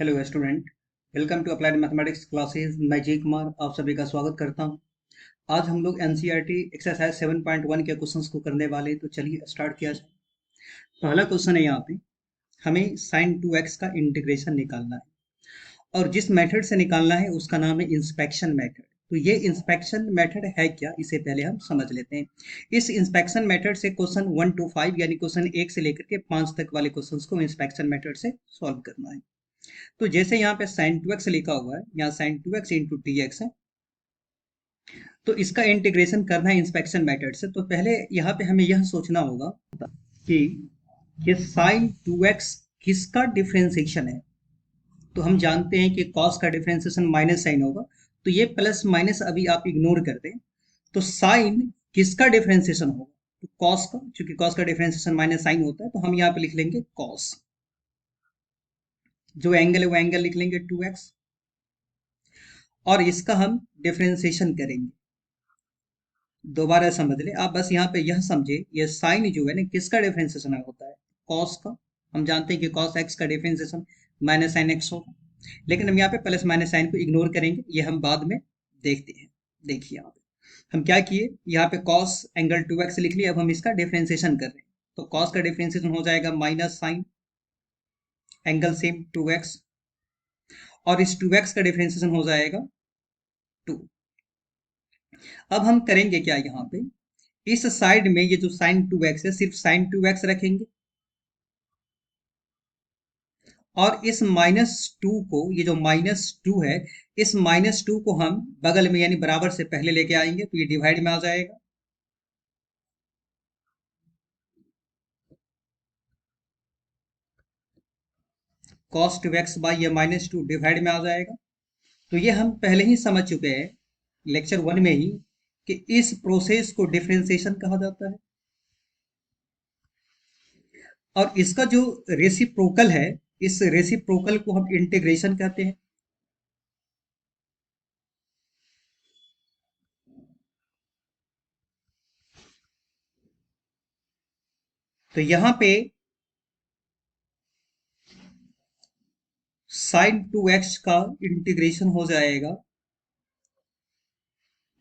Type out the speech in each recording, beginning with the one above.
Hello student. Welcome to applied mathematics classes. मैं जय कुमार आप सभी का स्वागत करता हूं। आज हम लोग एनसीईआरटी एक्सरसाइज 7.1 के क्वेश्चंस को करने वाले हैं, तो चलिए स्टार्ट किया जाए। पहला क्वेश्चन है, यहाँ पे हमें साइन 2x का इंटीग्रेशन निकालना है और जिस मेथड से निकालना है उसका नाम है इंस्पेक्शन मेथड। तो ये इंस्पेक्शन मेथड है क्या, इसे पहले हम समझ लेते हैं। इस इंस्पेक्शन मेथड से क्वेश्चन 1 to 5 यानी क्वेश्चन 1 से लेकर के 5 तक वाले क्वेश्चंस को इंस्पेक्शन मेथड से सॉल्व करना है। तो जैसे यहाँ पे sin 2x लिखा हुआ है, यहाँ sin 2x into T x है, तो इसका इंटीग्रेशन करना है इंस्पेक्शन मेथड से। तो पहले यहाँ पे हमें यह सोचना होगा कि ये sin 2x किसका डिफरेंशिएशन है। तो हम जानते हैं कि cos का डिफरेंशिएशन माइनस साइन होगा, तो ये प्लस माइनस अभी आप इग्नोर कर दें। तो sin किसका डिफरेंशिएशन होगा, तो cos का, क्योंकि cos का डिफरेंशिएशन माइनस साइन होता है, तो हम यहाँ पे लिख लेंगे cos। जो एंगल है वो एंगल लिख लेंगे 2x, और इसका हम डिफरेंशिएशन करेंगे। दोबारा समझ ले आप, बस यहाँ पे यह समझे, ये साइन जो है ना किसका डिफरेंशिएशन होता है, कॉस का। हम जानते हैं कि कॉस एक्स का डिफरेंशिएशन माइनस साइन एक्स होगा, लेकिन हम यहाँ पे प्लस माइनस साइन को इग्नोर करेंगे, ये हम बाद में देखते हैं। देखिए यहाँ पे हम क्या किए, यहाँ पे कॉस एंगल 2x लिख लिया, अब हम इसका डिफरेंशिएशन कर रहे हैं। तो कॉस का डिफरेंशिएशन हो जाएगा minus sign angle same 2x, और इस 2x का डिफरेंशिएशन हो जाएगा 2। अब हम करेंगे क्या, यहाँ पे इस साइड में ये जो साइन 2x है सिर्फ साइन 2x रखेंगे, और इस माइनस 2 को, ये जो माइनस 2 है, इस माइनस 2 को हम बगल में यानी बराबर से पहले लेके आएंगे, तो ये डिवाइड में आ जाएगा। cos 2x बाई ये माइनस 2 डिवाइड में आ जाएगा। तो ये हम पहले ही समझ चुके हैं लेक्चर 1 में ही कि इस प्रोसेस को डिफरेंशिएशन कहा जाता है, और इसका जो रेसिप्रोकल है, इस रेसिप्रोकल को हम इंटीग्रेशन कहते हैं। तो यहां पे साइन 2x का इंटीग्रेशन हो जाएगा,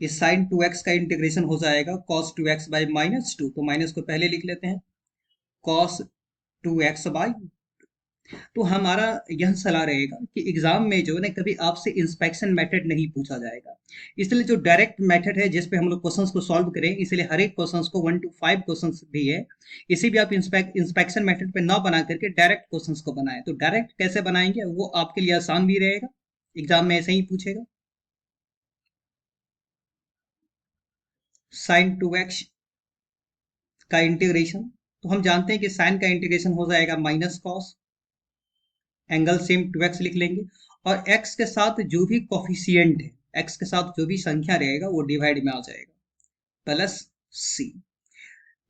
इस साइन 2x का इंटीग्रेशन हो जाएगा cos 2x बाई माइनस 2। तो माइनस को पहले लिख लेते हैं, cos 2x बाई। तो हमारा यह सलाह रहेगा कि एग्जाम में जो है ना कभी आपसे इंस्पेक्शन मेथड नहीं पूछा जाएगा, इसलिए जो डायरेक्ट मेथड है जिसपे हम लोग क्वेश्चंस को सॉल्व करें, इसलिए हर एक क्वेश्चंस को 1 to 5 क्वेश्चंस भी है, इसे भी आप इंस्पेक्शन मेथड पे ना बना करके डायरेक्ट क्वेश्चंस को बनाएं। तो डायरेक्ट कैसे बनाएंगे वो आपके लिए आसान भी रहेगा, एग्जाम में ऐसे ही पूछेगा। साइन 2x का इंटीग्रेशन, तो हम जानते हैं कि साइन का इंटीग्रेशन हो जाएगा minus cos, angle same 2x लिख लेंगे, और x के साथ जो भी कोफिशिएंट है, x के साथ जो भी संख्या रहेगा वो डिवाइड में आ जाएगा, प्लस c।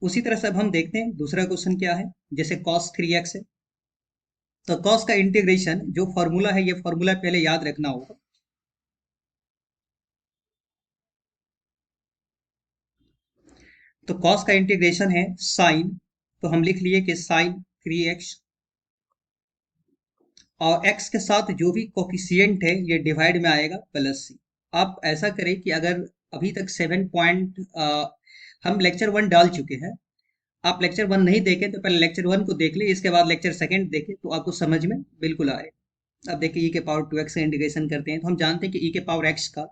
उसी तरह से अब हम देखते हैं दूसरा क्वेश्चन क्या है। जैसे cos 3x है, तो cos का इंटीग्रेशन जो फॉर्मूला है, ये फॉर्मूला पहले याद रखना होगा। तो cos का इंटीग्रेशन है साइन, तो हम लिख लिए कि साइन 3x, और x के साथ जो भी कोफिशिएंट है ये डिवाइड में आएगा, प्लस c। आप ऐसा करें कि अगर अभी तक 7 पॉइंट हम लेक्चर 1 डाल चुके हैं, आप लेक्चर 1 नहीं देखें तो पहले लेक्चर 1 को देख ले, इसके बाद लेक्चर 2 देखें, तो आपको समझ में बिल्कुल आए। अब देखिए e के पावर 2x से इंटीग्रेशन करते हैं, तो हम जानते हैं कि e के पावर x का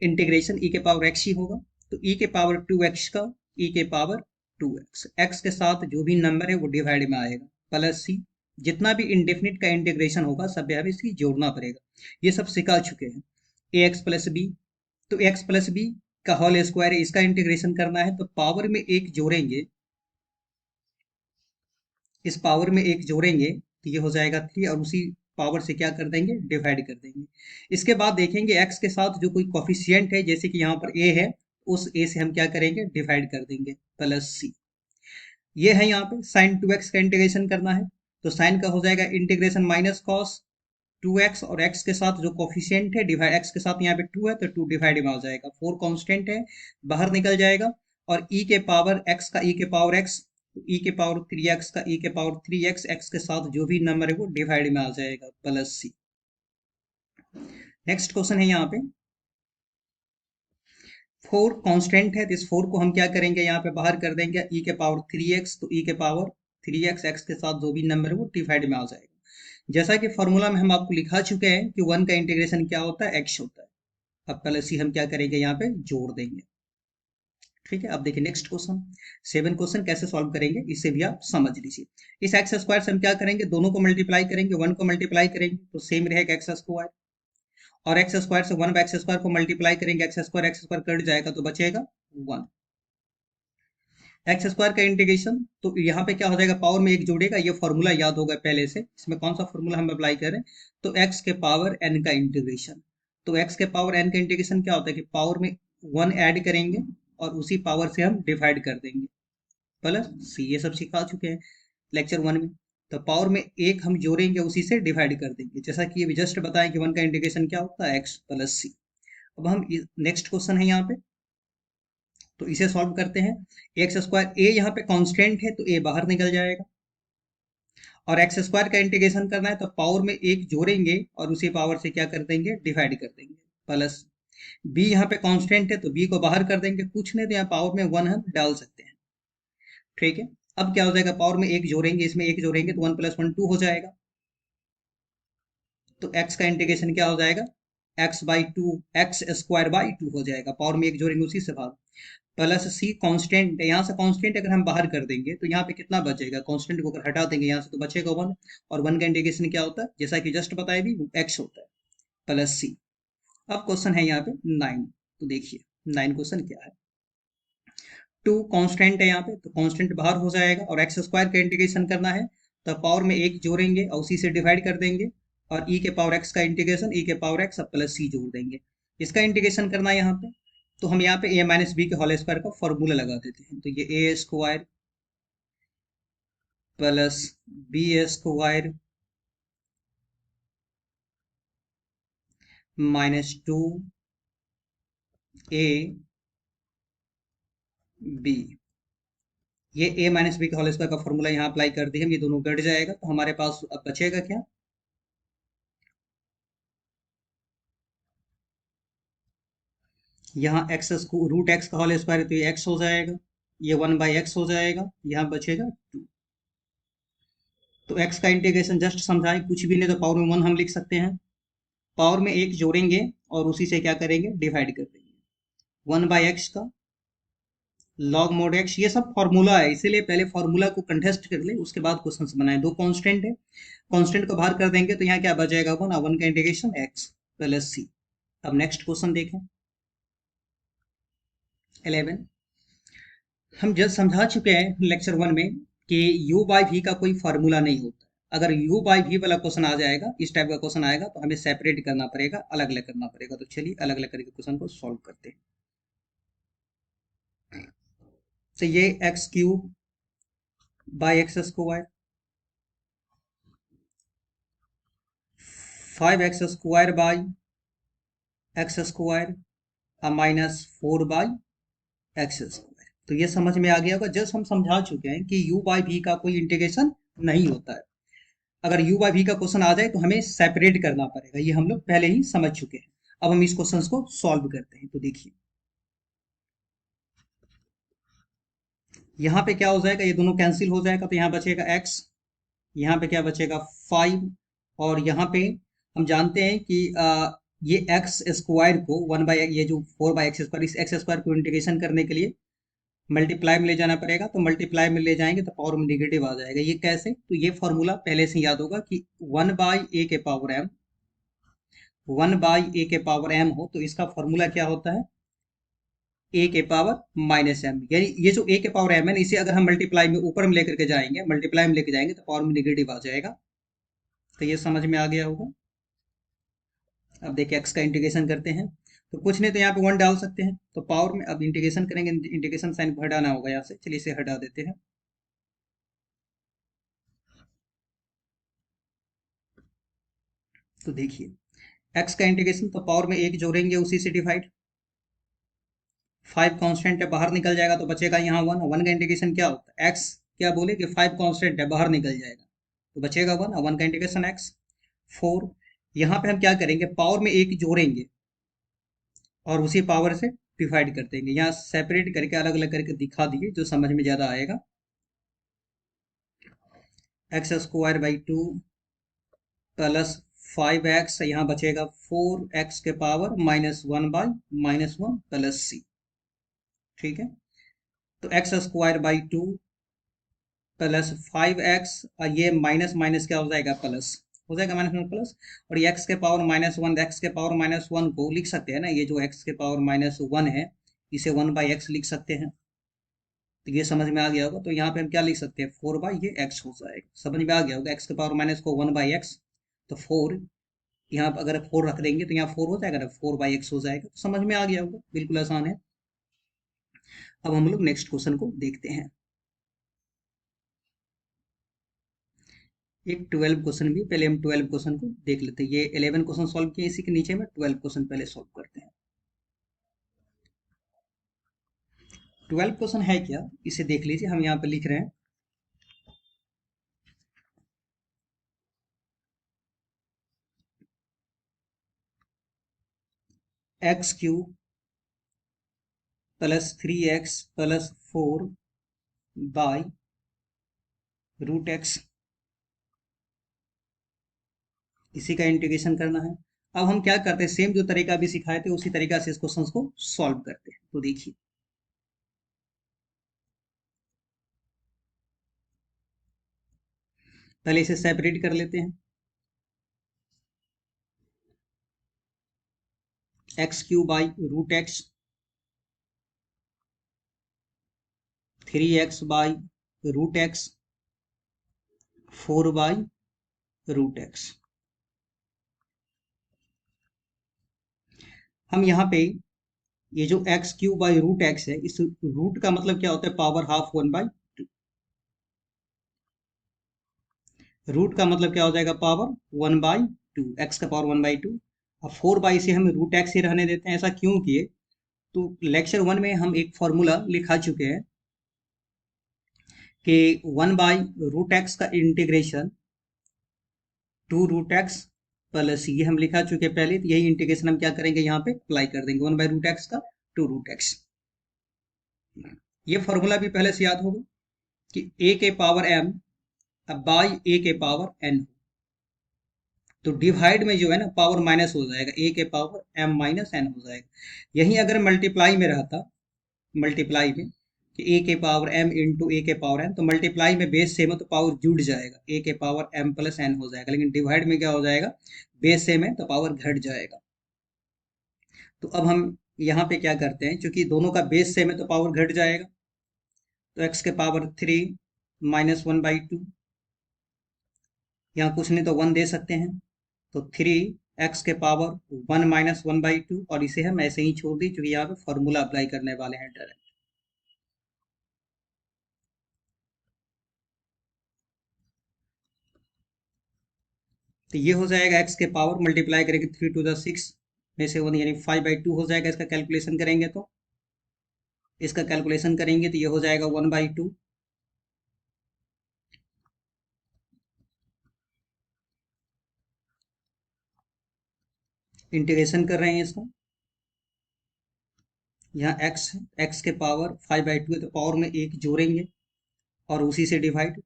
इंटीग्रेशन e के पावर x ही होगा। तो e के पावर 2x का e के पावर 2x, x के साथ जो भी नंबर है वो डिवाइड में आएगा, प्लस c। जितना भी इंडेफिनिट का इंटीग्रेशन होगा सब हमें इसकी जोड़ना पड़ेगा, ये सब सिखा चुके हैं। ax प्लस बी, तो x प्लस बी का होल स्क्वायर है, इसका इंटीग्रेशन करना है, तो पावर में एक जोड़ेंगे, इस पावर में एक जोड़ेंगे तो ये हो जाएगा 3, और उसी पावर से क्या कर देंगे, डिवाइड कर देंगे। इसके बाद देखेंगे x के साथ जो कोई कोफिशिएंट है, जैसे कि यहाँ पर a है, उस a से हम क्या करेंगे, डिवाइड कर देंगे, प्लस c। ये है यहाँ पे साइन 2x का इंटीग्रेशन करना है, तो साइन का हो जाएगा इंटीग्रेशन माइनस कॉस 2x, और x के साथ जो कोफिशिएंट है डिवाइड, x के साथ यहाँ पे 2 है तो 2 डिवाइड में आ जाएगा, 4 कांस्टेंट है बाहर निकल जाएगा, और e के पावर x का e के पावर x, तो e के पावर 3x का e के पावर 3x, x के साथ जो भी नंबर है वो डिवाइड में आ जाएगा, प्लस c। नेक्स्ट क्वेश्चन है यहाँ पे, 4 कांस्टेंट है, तो इस 4 को हम क्या करेंगे, यहाँ पे बाहर कर देंगे e के पावर 3x, तो e के पावर 3x x के साथ जो भी नंबर है वो डिवाइड में आ जाएगा। जैसा कि फॉर्मूला में हम आपको लिखा चुके हैं कि 1 का इंटीग्रेशन क्या होता है, x होता है। अब पहले सी हम क्या करेंगे, यहाँ पे जोड़ देंगे। ठीक है, अब देखिए नेक्स्ट क्वेश्चन, 7 क्वेश्चन कैसे सॉल्व करेंगे इसे भी आप समझ लीजिए। इस एक्स स्क्वायर से हम क्या करेंगे, दोनों को मल्टीप्लाई करेंगे, 1 को मल्टीप्लाई करेंगे तो सेम रहेगा एक्स स्क्वायर, और एक्स स्क्वायर से 1 बाय एक्स स्क्वायर को मल्टीप्लाई करेंगे, एक्स स्क्वायर कट जाएगा तो बचेगा 1। एक्स स्क्वायर का इंटीग्रेशन, तो यहाँ पे क्या हो जाएगा, पावर में एक जोड़ेगा, ये फॉर्मूला याद होगा पहले से, इसमें कौन सा फॉर्मूला हम अप्लाई करें, तो एक्स के पावर एन का इंटीग्रेशन। तो एक्स के पावर एन का इंटीग्रेशन क्या होता है कि पावर में 1 ऐड करेंगे और उसी पावर से हम डिवाइड कर देंगे, प्लस सी, ये सब सिखा चुके हैं लेक्चर 1 में। तो पावर में एक हम जोड़ेंगे, उसी से डिवाइड कर देंगे, जैसा कि ये जस्ट बताएं कि 1 का इंटीग्रेशन क्या होता है, एक्स प्लस सी। अब हम नेक्स्ट क्वेश्चन है यहाँ पे, तो इसे सॉल्व करते हैं। एक्स स्क्वायर, ए यहाँ पे कांस्टेंट है तो ए बाहर निकल जाएगा, और एक्स स्क्वायर का इंटीग्रेशन करना है तो पावर में एक जोड़ेंगे और उसी पावर से क्या कर देंगे, डिवाइड कर देंगे, प्लस बी यहाँ पे कांस्टेंट है तो बी को बाहर कर देंगे, कुछ नहीं तो यहाँ पावर में 1 हम डाल सकते हैं। ठीक है, अब क्या हो जाएगा, पावर में एक जोड़ेंगे, इसमें एक जोड़ेंगे तो 1 + 1 2 हो जाएगा, तो x का इंटीग्रेशन क्या हो जाएगा, x/2, एक्स स्क्वायर बाई 2 हो जाएगा, पावर में एक जोड़ेंगे उसी से भाग, प्लस सी कांस्टेंट है, यहाँ से कांस्टेंट अगर हम बाहर कर देंगे तो यहाँ पे कितना बचेगा, कांस्टेंट को अगर हटा देंगे यहाँ से तो बचेगा 1, और 1 का इंटीग्रेशन क्या होता है, जैसा कि जस्ट बताया भी, x होता है, प्लस सी। अब क्वेश्चन है यहाँ पे 9, तो देखिए 9 क्वेश्चन क्या है, 2 कांस्टेंट है यहाँ पे, तो कांस्टेंट बाहर हो जाएगा, और एक्स स्क्वायर का इंटीग्रेशन करना है तो पावर में एक जोड़ेंगे और उसी से डिवाइड कर देंगे, और e के पावर x का इंटीग्रेशन e के पावर x प्लस सी जोड़ देंगे, इसका इंटीग्रेशन करना है यहाँ पे। तो हम यहाँ पे a माइनस बी के होल स्क्वायर का फॉर्मूला लगा देते हैं, तो ये A square plus B square -2 A B, ये a माइनस बी के होल स्क्वायर का फॉर्मूला यहाँ अप्लाई कर दिए हम, ये दोनों कट जाएगा तो हमारे पास अब बचेगा क्या, यहाँ x रूट एक्स का होल स्क्वायर है तो ये x हो जाएगा, ये 1/x हो जाएगा, यहाँ बचेगा 2। तो x का इंटीग्रेशन जस्ट समझाएं, कुछ भी नहीं तो पावर में 1 हम लिख सकते हैं, पावर में एक जोड़ेंगे और उसी से क्या करेंगे, डिवाइड कर देंगे, 1/x का लॉग मोड x, ये सब फॉर्मूला है, इसीलिए पहले फॉर्मूला को कंटेस्ट कर ले उसके बाद क्वेश्चन बनाए। दो कांस्टेंट है, कांस्टेंट को बाहर कर देंगे तो यहाँ क्या बचेगा, 1, 1 का इंटीग्रेशन x प्लस सी। अब नेक्स्ट क्वेश्चन देखें 11, हम जस्ट समझा चुके हैं लेक्चर 1 में कि u/v का कोई फार्मूला नहीं होता। अगर u/v वाला क्वेश्चन आ जाएगा, इस टाइप का क्वेश्चन आएगा तो हमें सेपरेट करना पड़ेगा, अलग अलग करना पड़ेगा। तो चलिए अलग अलग करके क्वेश्चन को सॉल्व करते हैं। तो ये x³ by x square, 5x² by x square -4/x²। तो ये समझ में आ गया होगा, जस्ट हम समझा चुके हैं कि u/v का कोई इंटीग्रेशन नहीं होता है। अगर u/v का क्वेश्चन आ जाए तो हमें सेपरेट करना पड़ेगा, ये हम लोग पहले ही समझ चुके हैं। अब हम इस क्वेश्चन को सॉल्व करते हैं। तो देखिए यहाँ पे क्या हो जाएगा, ये दोनों कैंसिल हो जाएगा तो यहाँ बचेगा x, यहाँ पे क्या बचेगा 5, और यहाँ पे हम जानते हैं कि ये एक्स स्क्वायर को 1/, ये जो 4/x², इस x² को इंटीग्रेशन करने के लिए मल्टीप्लाई में ले जाना पड़ेगा, तो मल्टीप्लाई में ले जाएंगे तो पावर में निगेटिव आ जाएगा। ये कैसे, तो ये फॉर्मूला पहले से याद होगा कि 1/a के पावर m, 1/a के पावर m हो तो इसका फॉर्मूला क्या होता है, a के पावर -m, यानी ये जो a के पावर m है, इसे अगर हम मल्टीप्लाई में ऊपर में लेकर के जाएंगे, मल्टीप्लाई में लेके जाएंगे तो पावर में निगेटिव आ जाएगा। तो ये समझ में आ गया होगा। अब देखिए x का इंटीग्रेशन करते हैं, तो कुछ नहीं तो यहाँ पे 1 डाल सकते हैं, तो पावर में अब इंटीग्रेशन करेंगे, इंटीग्रेशन साइन को हटाना होगा यहाँ से, चलिए इसे हटा देते हैं। तो देखिए x का इंटीग्रेशन, तो पावर में एक जोड़ेंगे उसी से डिवाइड, 5 कांस्टेंट है बाहर निकल जाएगा तो बचेगा यहाँ 1, 1 का इंटीग्रेशन क्या होता है, x क्या बोले कि 5 कांस्टेंट है बाहर निकल जाएगा तो बचेगा 1, 1 का इंटीग्रेशन x 4, यहाँ पे हम क्या करेंगे, पावर में एक जोड़ेंगे और उसी पावर से डिवाइड कर देंगे। यहाँ सेपरेट करके अलग अलग करके दिखा दिए जो समझ में ज्यादा आएगा। X square by 2 plus 5x, यहाँ बचेगा 4x के पावर -1 प्लस c। ठीक है, तो x square by 2 plus 5x, ये माइनस माइनस क्या हो जाएगा, प्लस हो जाएगा, -1 प्लस। और ये x के पावर -1, x के पावर -1 को लिख सकते हैं ना, ये जो x के पावर -1 है इसे 1/x लिख सकते हैं। तो ये समझ में आ गया होगा। तो यहाँ पे हम क्या लिख सकते हैं, 4 ये x हो जाएगा। समझ में आ गया होगा, x के पावर माइनस को 1/x, तो 4, यहाँ पर अगर 4 रख देंगे तो यहाँ 4 हो जाएगा ना, 4/x हो जाएगा। तो समझ में आ गया होगा, बिल्कुल आसान है। अब हम लोग नेक्स्ट क्वेश्चन को देखते हैं। एक 12 क्वेश्चन भी, पहले हम 12 क्वेश्चन को देख लेते हैं। ये 11 क्वेश्चन सॉल्व किए, इसी के नीचे में 12 क्वेश्चन पहले सॉल्व करते हैं। 12 क्वेश्चन है क्या, इसे देख लीजिए। हम यहाँ पे लिख रहे हैं x³ plus 3x plus 4 by √x, इसी का इंटीग्रेशन करना है। अब हम क्या करते हैं, सेम जो तरीका भी सिखाए थे उसी तरीका से इस क्वेश्चन को सॉल्व करते हैं। तो देखिए, पहले इसे सेपरेट कर लेते हैं। x³ by √x, 3x by √x, 4 by √x। हम यहाँ पे ये जो x³ बाई √x है, इस रूट का मतलब क्या होता है, पावर हाफ 1/2। रूट का मतलब क्या हो जाएगा, पावर 1/2, x का पावर 1/2। अब 4 से हम √x ही रहने देते हैं। ऐसा क्यों किए, तो लेक्चर 1 में हम एक फॉर्मूला लिखा चुके हैं कि 1/√x का इंटीग्रेशन 2√x प्लस, ये हम लिखा चुके हैं पहले। तो यही इंटीग्रेशन हम क्या करेंगे, यहाँ पे अप्लाई कर देंगे, 1/√x का 2√x। ये फॉर्मूला भी पहले से याद होगा कि a के पावर m बाई a के पावर n, तो डिवाइड में जो है ना पावर माइनस हो जाएगा, a के पावर m माइनस n हो जाएगा। यही अगर मल्टीप्लाई में रहता, मल्टीप्लाई में कि a के पावर m इंटू a के पावर n, तो मल्टीप्लाई में बेस सेम है तो पावर जुड़ जाएगा, a के पावर m प्लस n हो जाएगा। लेकिन डिवाइड में क्या हो जाएगा, बेस सेम है तो पावर घट जाएगा। तो अब हम यहाँ पे क्या करते हैं, क्योंकि दोनों का बेस सेम है तो पावर घट जाएगा। तो x के पावर 3 -1/2, यहाँ कुछ नहीं तो 1 दे सकते हैं, तो 3x के पावर 1 -1/2, और इसे हम ऐसे ही छोड़ दी क्योंकि यहाँ पे फॉर्मूला अप्लाई करने वाले हैं डायरेक्ट। तो ये हो जाएगा x के पावर, मल्टीप्लाई करेंगे 3 टू द 6 में से 1, यानी 5/2 हो जाएगा। इसका कैलकुलेशन करेंगे तो ये हो जाएगा 1/2। इंटीग्रेशन कर रहे हैं इसका, यहाँ x है, x के पावर 5/2 है तो पावर में एक जोड़ेंगे और उसी से डिवाइड,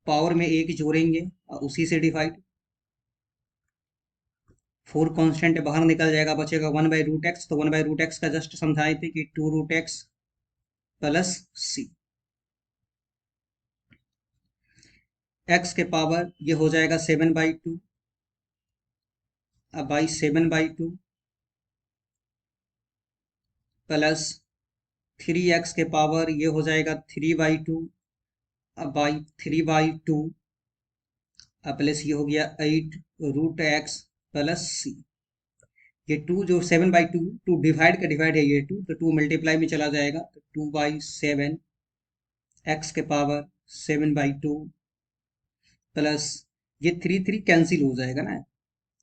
पावर में एक जोड़ेंगे और उसी से डिवाइड। 4 कांस्टेंट बाहर निकल जाएगा, बचेगा 1/√x। तो 1/√x का जस्ट समझाए थे कि 2√x प्लस c। x के पावर ये हो जाएगा 7/2, अब बाई 7/2 प्लस 3x के पावर ये हो जाएगा 3/2, अब बाई 3/2, अब प्लस ये हो गया 8√x प्लस c। ये 2 जो 7/2, 2 डिवाइड का डिवाइड है, ये 2 तो 2 मल्टीप्लाई में चला जाएगा, तो 2/7 x के पावर 7/2 प्लस ये 3 कैंसिल हो जाएगा ना,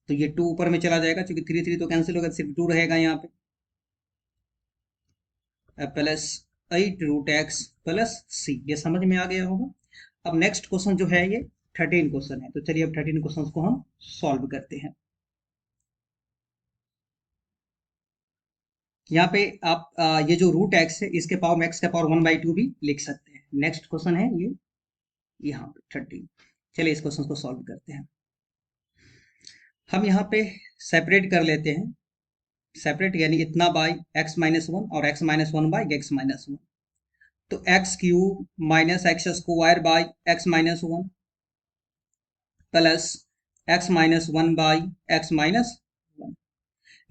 तो ये 2 ऊपर में चला जाएगा, क्योंकि 3 तो कैंसिल होगा, सिर्फ 2 रहेगा यहाँ पे, प्लस 8√x प्लस c। ये समझ में आ गया होगा। अब नेक्स्ट क्वेश्चन जो है ये 13 क्वेश्चन है। तो चलिए अब 13 क्वेश्चन को हम सॉल्व करते हैं। यहाँ पे आप ये जो रूट एक्स है इसके पावर में एक्स का पावर 1/2 भी लिख सकते हैं। नेक्स्ट क्वेश्चन है ये यहाँ पे 13। चलिए इस क्वेश्चन को सॉल्व करते हैं। हम यहाँ पे सेपरेट कर लेते हैं। सेपरेट यानी इतना बाई x-1 और x-1/x-1। तो x cube minus x square by x-1 plus x-1/x-1।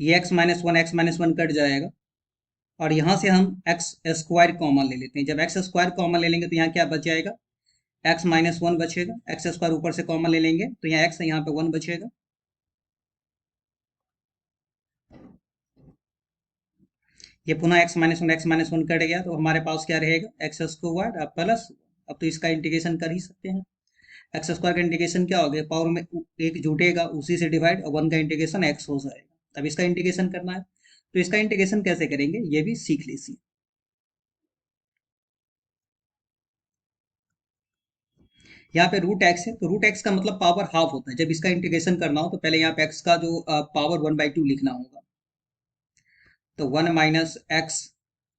ये x-1 कट जाएगा और यहाँ से हम एक्स स्क्वायर कॉमन ले लेते हैं। जब एक्स स्क्वायर कॉमन ले लेंगे तो यहाँ क्या बच जाएगा, x-1 बचेगा। एक्स स्क्वायर ऊपर से कॉमन ले लेंगे तो यहाँ x है, यहाँ पे 1 बचेगा। ये पुनः x-1 कट गया तो हमारे पास क्या रहेगा, एक्स स्क्वायर प्लस। अब तो इसका इंटीग्रेशन कर ही सकते हैं। एक्स स्क्वायर का इंटीग्रेशन क्या हो गया, पावर में एक जुटेगा उसी से डिवाइड और 1 का इंटीग्रेशन x हो जाएगा। अब इसका इंटीग्रेशन करना है तो इसका इंटीग्रेशन कैसे करेंगे ये भी सीख लीजिए। यहाँ पे रूट एक्स है तो रूट एक्स का मतलब पावर हाफ होता है। जब इसका इंटीग्रेशन करना हो तो पहले यहाँ पे एक्स का जो पावर 1/2 लिखना होगा। तो 1 माइनस एक्स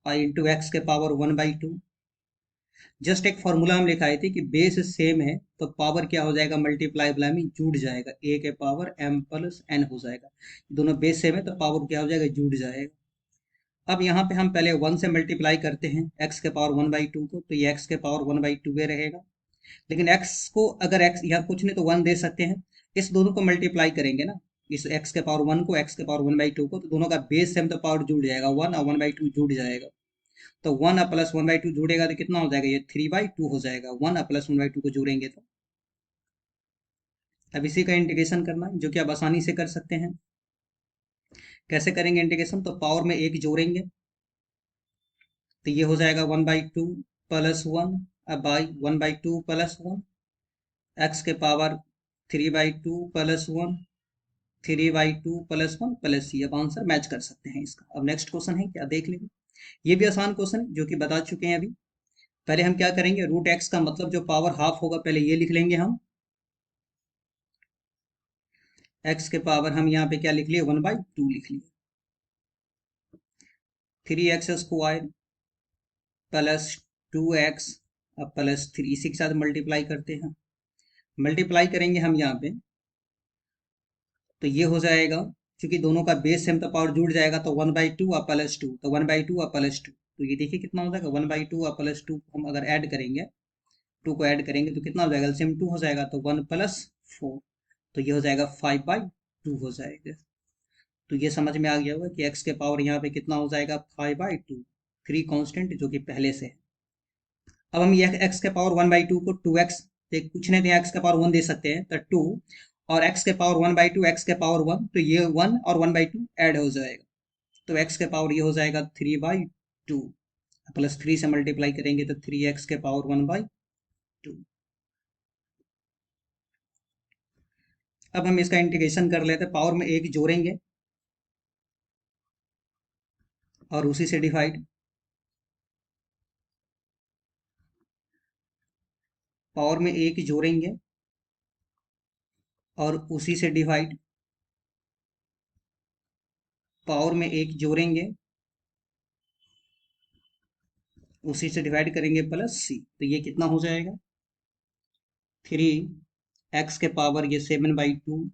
इंटू एक्स के पावर 1/2। जस्ट एक फॉर्मूला हम लिखाए थे कि बेस सेम है तो पावर क्या हो जाएगा, मल्टीप्लाई में जुड़ जाएगा, ए के पावर m प्लस n हो जाएगा। दोनों बेस सेम है तो पावर क्या हो जाएगा, जुड़ जाएगा। अब यहाँ पे हम पहले 1 से मल्टीप्लाई करते हैं x के पावर 1/2 को, तो ये x के पावर 1/2 रहेगा। लेकिन x को अगर x यहाँ कुछ नहीं तो 1 दे सकते हैं। इस दोनों को मल्टीप्लाई करेंगे ना, इस x के पावर 1 को x के पावर 1/2 को, तो दोनों का बेस सेम तो पावर जुड़ जाएगा, 1 और 1/2 जुड़ जाएगा। तो 1 प्लस 1/2 जुड़ेगा तो कितना हो जाएगा, ये 3/2 हो जाएगा। 1 प्लस 1/2 को जोड़ेंगे तो अब इसी का इंटीग्रेशन करना है जो कि आप आसानी से कर सकते हैं। कैसे करेंगे इंटीग्रेशन, तो पावर में एक जोड़ेंगे तो ये हो जाएगा 1/2 प्लस 1 बाई 1/2 प्लस 1 एक्स के पावर 3/2 प्लस 1 3/2 प्लस 1 प्लस सी। अब आंसर मैच कर सकते हैं इसका। अब नेक्स्ट क्वेश्चन है क्या देख लेंगे। ये भी आसान क्वेश्चन है जो कि बता चुके हैं अभी। पहले हम क्या करेंगे, रूट एक्स का मतलब जो पावर हाफ होगा पहले ये लिख लेंगे हम। एक्स के पावर हम यहाँ पे क्या लिख लिए, 1/2 लिख लिए। 3x square plus 2x plus 3, इसी के साथ मल्टीप्लाई करते हैं। मल्टीप्लाई करेंगे हम यहाँ पे तो ये हो जाएगा, क्योंकि दोनों का बेस सेम तो पावर जुड़ जाएगा तो 1/2 प्लस 2, तो 1/2 प्लस 2, तो ये देखिए कितना हो जाएगा, 1/2 प्लस 2 हम अगर ऐड करेंगे, 2 को ऐड करेंगे तो कितना हो जाएगा, एलसीएम 2 हो जाएगा तो 1 प्लस 4, तो ये हो जाएगा 5/2 हो जाएगा। तो ये समझ में आ गया होगा कि x के पावर यहाँ पे कितना हो जाएगा, 5/2। 3 कांस्टेंट जो कि पहले से है। अब हम ये x के पावर 1/2 को 2x से कुछ नहीं, x के पावर 1 दे सकते हैं तो 2 और x के पावर 1/2 x के पावर 1, तो ये 1 और 1/2 ऐड हो जाएगा तो x के पावर ये हो जाएगा 3/2 प्लस 3 से मल्टीप्लाई करेंगे तो 3x के पावर 1/2। अब हम इसका इंटीग्रेशन कर लेते हैं। पावर में एक जोड़ेंगे और उसी से डिवाइड, पावर में एक जोड़ेंगे और उसी से डिवाइड, पावर में एक जोड़ेंगे उसी से डिवाइड करेंगे प्लस सी, तो ये कितना हो जाएगा, 3x के पावर ये 7/2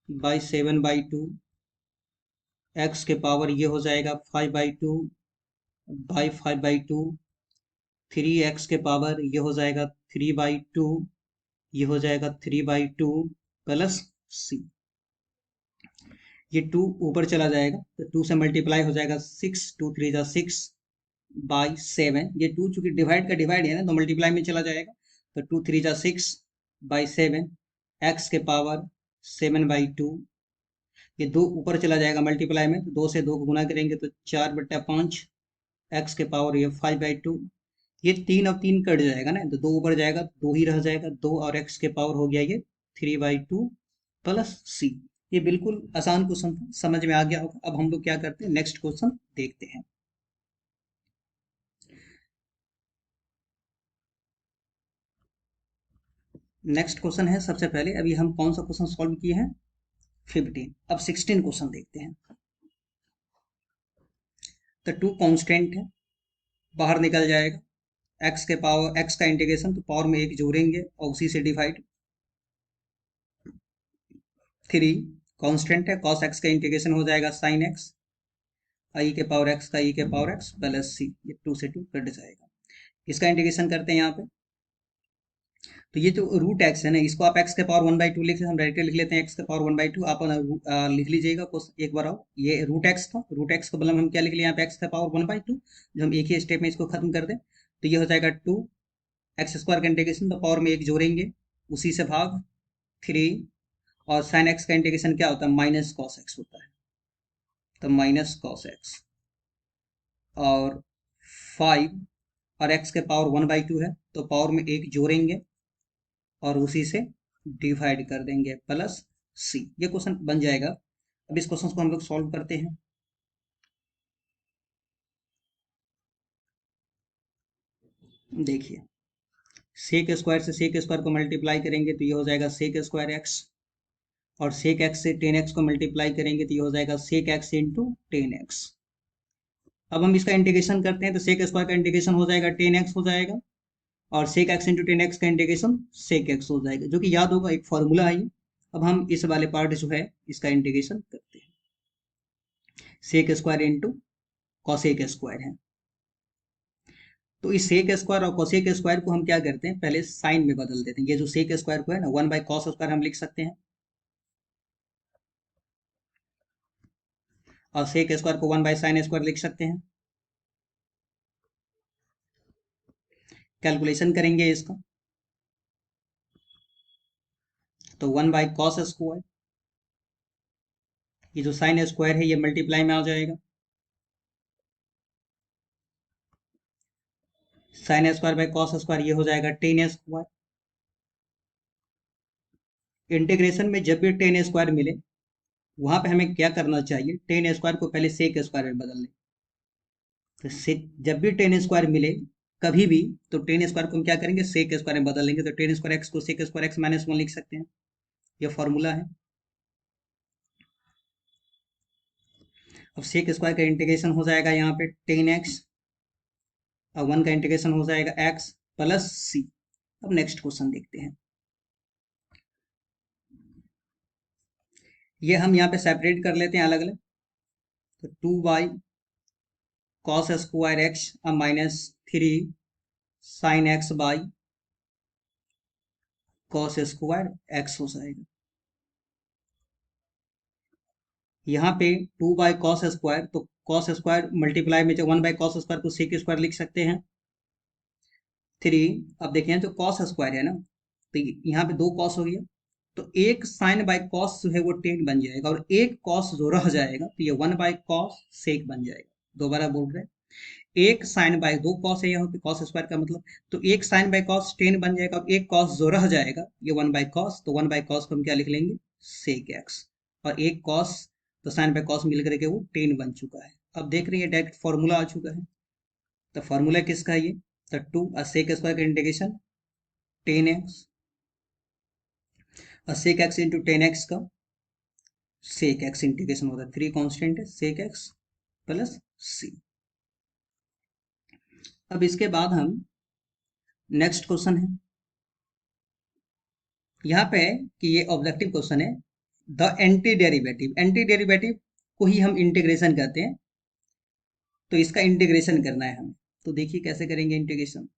बाई 7/2, एक्स के पावर ये हो जाएगा 5/2 बाई 5/2, 3x के पावर ये हो जाएगा 3/2, ये हो जाएगा 3/2 प्लस सी। ये 2 ऊपर चला जाएगा तो 2 से मल्टीप्लाई हो जाएगा 6, 2 3 जा 6 बाई 7। ये 2 चूंकि डिवाइड का डिवाइड है ना तो मल्टीप्लाई में चला जाएगा तो 2 3 जा 6 बाई 7, एक्स के पावर 7/2। ये 2 ऊपर चला जाएगा मल्टीप्लाई में तो 2 से 2 को गुना करेंगे तो 4/5, एक्स के पावर ये 5/2। ये 3 और 3 कट जाएगा ना तो 2 ऊपर जाएगा, 2 ही रह जाएगा, 2 और एक्स के पावर हो गया ये 3/2 प्लस सी। ये बिल्कुल आसान क्वेश्चन था, समझ में आ गया होगा। अब हम लोग क्या करते हैं, नेक्स्ट क्वेश्चन देखते हैं। नेक्स्ट क्वेश्चन है सबसे पहले, अभी हम कौन सा क्वेश्चन सॉल्व किए हैं? 15। अब 16 क्वेश्चन देखते हैं। तो टू कांस्टेंट है, बाहर निकल जाएगा। एक्स के पावर, एक्स का इंटीग्रेशन तो पावर में एक जोड़ेंगे और उसी से डिवाइड। 3 कांस्टेंट है, कॉस एक्स का इंटीग्रेशन हो जाएगा साइन एक्स, आई के पावर एक्स का ई के पावर एक्स प्लस सी, ये 2 से 2 कट जाएगा। इसका इंटीग्रेशन करते हैं यहाँ पे। तो ये जो रूट एक्स है ना, इसको आप एक्स के पावर 1/2 लिख, हम डायरेक्टली लिख लेते हैं एक्स के पावर 1/2। आप लिख लीजिएगा एक बार आओ। ये रूट एक्स था, रूट एक्स को मतलब हम क्या लिख लिया यहाँ पे एक्स के पावर 1/2। जो हम एक ही स्टेप में इसको खत्म कर दें तो ये हो जाएगा 2 एक्स स्क्वायर का इंटीग्रेशन, तो पावर में एक जोड़ेंगे उसी से भाग 3, और साइन एक्स का इंटीग्रेशन क्या होता है? माइनस कॉस एक्स होता है, तो माइनस कॉस एक्स, और 5, और एक्स के पावर 1/2 है तो पावर में एक जोड़ेंगे और उसी से डिवाइड कर देंगे प्लस सी। ये क्वेश्चन बन जाएगा। अब इस क्वेश्चन को हम लोग सॉल्व करते हैं। देखिए, सेक स्क्वायर से सेक स्क्वायर को मल्टीप्लाई करेंगे तो ये हो जाएगा सेक स्क्वायर एक्स, और सेक एक्स से 10x को मल्टीप्लाई करेंगे तो ये हो जाएगा सेक एक्स इंटू 10x। अब हम इसका इंटीग्रेशन करते हैं तो सेक स्क्वायर का इंटीग्रेशन हो जाएगा 10x हो जाएगा, और सेक एक्स इंटू 10x का इंटीग्रेशन सेक एक्स हो जाएगा, जो कि याद होगा एक फॉर्मूला है ये। अब हम इस वाले पार्ट जो है इसका इंटीग्रेशन करते हैं। Sec square into cosec square है, तो इस सेक स्क्वायर और कोसेक स्क्वायर को हम क्या करते हैं, पहले साइन में बदल देते हैं। ये जो सेक स्क्वायर को है ना, 1/cos स्क्वायर हम लिख सकते हैं, और सेक स्क्वायर को 1/sin स्क्वायर लिख सकते हैं। कैलकुलेशन करेंगे इसका तो 1/cos स्क्वायर, ये जो साइन स्क्वायर है ये मल्टीप्लाई में आ जाएगा, sine square by cos square ये हो जाएगा 10 स्क्वायर। इंटीग्रेशन में जब भी 10 स्क्वायर मिले वहां पे हमें क्या करना चाहिए, 10 स्क्वायर को पहले सेक स्क्वायर में बदल लें। तो जब भी 10 स्क्वायर मिले कभी भी, तो 10 स्क्वायर को हम क्या करेंगे, सेक स्क्वायर में बदल लेंगे। तो 10 स्क्वायर एक्स को सेक स्क्वायर एक्स -1 लिख सकते हैं, ये फॉर्मूला है। अब सेक स्क्वायर का इंटीग्रेशन हो जाएगा यहाँ पे 10x, और 1 का इंटीग्रेशन हो जाएगा x प्लस सी। अब नेक्स्ट क्वेश्चन देखते हैं। ये हम यहाँ पे सेपरेट कर लेते हैं अलग अलग। तो 2 cos square x -3 sine x by cos square x हो जाएगा। यहाँ पे 2/cos स्क्वायर, तो कॉस स्क्वायर मल्टीप्लाई में जो 1/cos स्क्वायर को सेक स्क्वायर लिख सकते हैं 3। अब देखिए जो कॉस स्क्वायर है ना, तो यहाँ पे 2 कॉस हो गया, तो एक साइन बाय कॉस जो है वो 10 बन जाएगा, और एक कॉस जो रह जाएगा तो ये 1/cos सेक बन जाएगा। दोबारा बोल रहे हैं, एक साइन बाय, 2 कॉस है यहाँ पे कॉस स्क्वायर का मतलब, तो एक साइन बाय कॉस 10 बन जाएगा, और एक कॉस जो रह जाएगा ये 1/cos, तो 1/cos को हम क्या लिख लेंगे, सेक एक्स, और एक कॉस, तो साइन बाय कॉस मिल करके वो 10 बन चुका है। अब देख रही है डायरेक्ट फॉर्मूला आ चुका है। तो फॉर्मूला किसका है ये, तो 2 सेक स्क्वायर का इंटीग्रेशन 10x, और सेक एक्स इंटू 10x का सेक एक्स इंटीग्रेशन होता है, 3 कांस्टेंट है सेक एक्स प्लस सी। अब इसके बाद हम नेक्स्ट क्वेश्चन है, यहाँ पे कि ये ऑब्जेक्टिव क्वेश्चन है। The anti derivative, anti derivative को ही हम इंटीग्रेशन कहते हैं, तो इसका इंटीग्रेशन करना है हमें। तो देखिए कैसे करेंगे इंटीग्रेशन।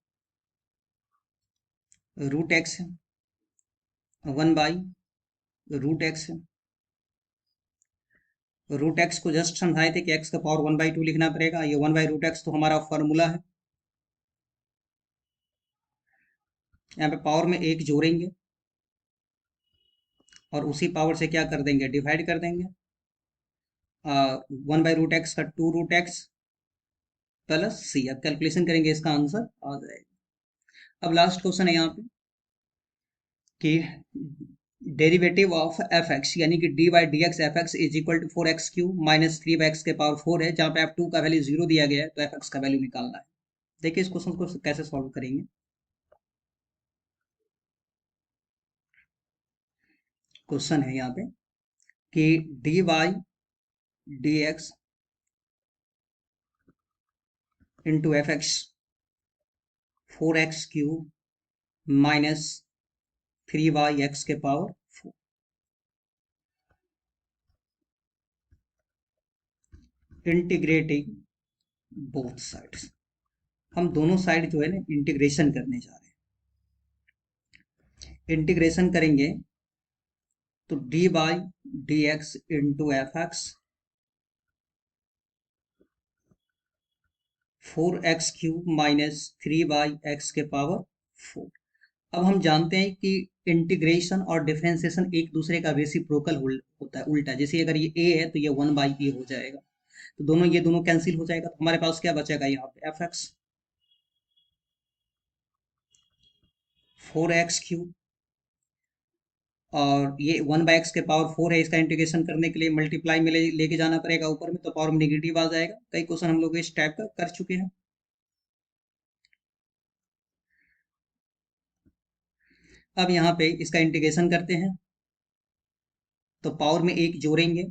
रूट एक्स है, 1/√x है। रूट एक्स को जस्ट समझाए थे कि एक्स का पावर 1/2 लिखना पड़ेगा, ये 1/√x तो हमारा फॉर्मूला है। यहाँ पे पावर में एक जोड़ेंगे और उसी पावर से क्या कर देंगे, डिवाइड कर देंगे। 1/√x का 2√x प्लस सी। अब कैलकुलेशन करेंगे, इसका आंसर आ जाएगा। अब लास्ट क्वेश्चन है यहाँ पे कि डेरिवेटिव ऑफ एफ एक्स, यानी कि D by D X F X is equal to 4x³ -3/x के पावर 4 है, जहाँ पे एफ टू का वैल्यू 0 दिया गया है, तो एफ एक्स का वैल्यू निकालना है। देखिए इस क्वेश्चन को कैसे सॉल्व करेंगे। क्वेश्चन है यहाँ पे कि D Y D X into F X 4x cube minus 3y x के पावर 4 इंटीग्रेटिंग बोथ साइड्स। हम दोनों साइड जो है ना इंटीग्रेशन करने जा रहे हैं। इंटीग्रेशन करेंगे तो D by D X into F X 4x cube minus 3y x के पावर 4। अब हम जानते हैं कि इंटीग्रेशन और डिफरेंशिएशन एक दूसरे का रेसिप्रोकल होता है, उल्टा। जैसे अगर ये a है तो ये 1/a हो जाएगा, तो ये दोनों कैंसिल हो जाएगा, तो हमारे पास क्या बचेगा यहाँ पे एफ एक्स 4x क्यूब, और ये 1/x के पावर 4 है। इसका इंटीग्रेशन करने के लिए मल्टीप्लाई में लेके जाना पड़ेगा ऊपर में, तो पावर में नेगेटिव आ जाएगा। कई क्वेश्चन हम लोग इस टाइप का कर चुके हैं। अब यहाँ पे इसका इंटीग्रेशन करते हैं तो पावर में एक जोड़ेंगे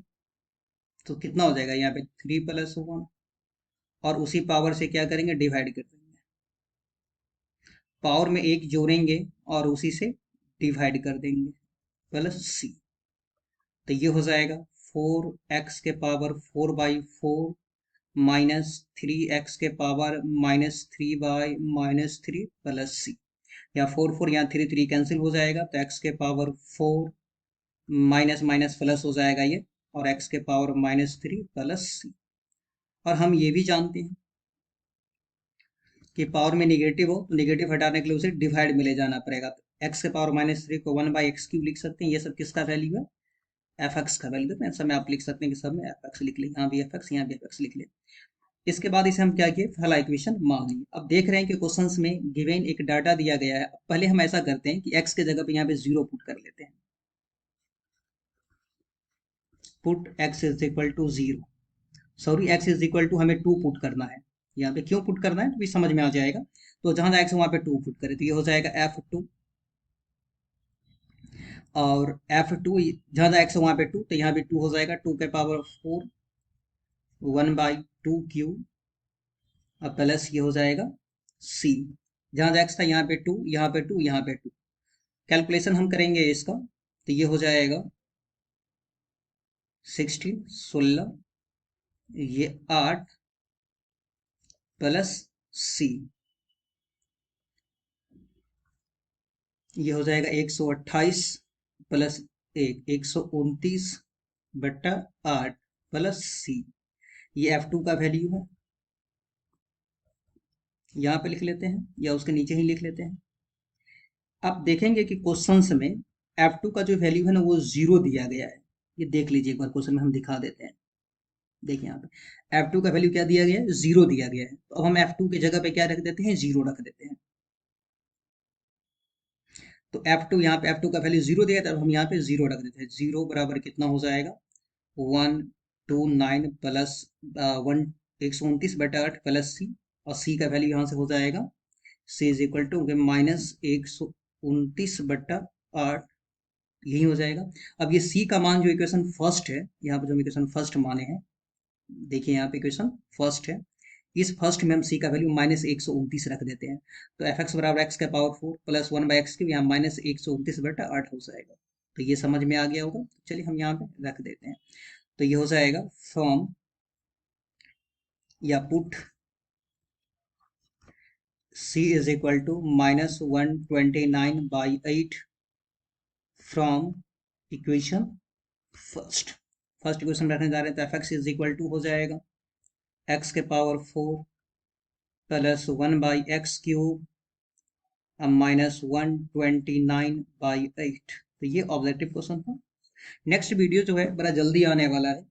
तो कितना हो जाएगा यहाँ पे 3 + 1, और उसी पावर से क्या करेंगे डिवाइड कर देंगे। पावर में एक जोड़ेंगे और उसी से डिवाइड कर देंगे प्लस सी, तो ये हो जाएगा 4x के पावर 4/4 माइनस 3x के पावर -3/-3 प्लस सी। या 4 यहाँ 3 कैंसिल हो जाएगा, तो x के पावर 4 माइनस माइनस प्लस हो जाएगा ये, और x के पावर -3 प्लस सी। और हम ये भी जानते हैं कि पावर में निगेटिव हो तो निगेटिव हटाने के लिए उसे डिवाइड में ले जाना पड़ेगा। तो x के पावर -3 को 1/x³ लिख सकते हैं। ये सब किसका वैल्यू है एफ एक्स का वैल्यू। तो सब में आप लिख सकते हैं कि सब में एफ एक्स लिख ले, यहाँ भी एफ एक्स, यहाँ भी एफ एक्स लिख ले। इसके बाद इसे हम क्या किए पहला इक्वेशन मान लिए। अब देख रहे हैं कि क्वेश्चंस में गिवन एक डाटा दिया गया है। पहले हम ऐसा करते हैं कि x के जगह पे यहाँ पे 0 पुट कर लेते हैं। Put x is equal to 0, sorry x is equal to हमें 2 पुट करना है। यहाँ पे क्यों पुट करना है तो भी समझ में आ जाएगा। तो जहां x है वहां पे 2 पुट करें तो ये हो जाएगा f2, और f2 जहां x है वहां पे 2, तो यहाँ पे 2 हो जाएगा 2 के पावर 4 1/2 अब प्लस ये हो जाएगा c। जहां x था यहाँ पे 2, यहाँ पे 2, यहाँ पे 2। कैलकुलेशन हम करेंगे इसका तो ये हो जाएगा 16 ये 8 प्लस c, ये हो जाएगा 128 प्लस 1 129/8 प्लस c। ये f2 का वैल्यू है, यहाँ पे लिख लेते हैं या उसके नीचे ही लिख लेते हैं। आप देखेंगे कि क्वेश्चंस में f2 का जो वैल्यू है ना वो 0 दिया गया है। ये देख लीजिए एक बार, क्वेश्चन में हम दिखा देते हैं। देखिए यहाँ पे f2 का वैल्यू क्या दिया गया है 0 दिया गया है। तो अब हम f2 की जगह पे क्या रख देते हैं 0 रख देते हैं। तो f2 यहाँ पे f2 का वैल्यू 0 दिया था, अब हम यहाँ पे 0 रख देते हैं। 0 बराबर कितना हो जाएगा 129 प्लस 129/8 प्लस c, और c का वैल्यू यहाँ से हो जाएगा c इज इक्वल टू -129/8, यही हो जाएगा। अब ये c का मान जो इक्वेशन फर्स्ट है, यहाँ पर जो इक्वेशन फर्स्ट माने हैं, देखिए यहाँ पे इक्वेशन फर्स्ट है, इस फर्स्ट में हम c का वैल्यू -129 रख देते हैं। तो एफ एक्स बराबर x का पावर 4 प्लस 1/x³ यहाँ -129/8 हो जाएगा। तो ये समझ में आ गया होगा। तो चलिए हम यहाँ पे रख देते हैं। तो ये हो जाएगा फ्रॉम या put c is equal to -129/8 from equation first. First equation रखने जा रहे हैं तो F X is equal to हो जाएगा x के पावर 4 प्लस 1/x³ -129/8। तो ये ऑब्जेक्टिव क्वेश्चन था। नेक्स्ट वीडियो जो है बड़ा जल्दी आने वाला है।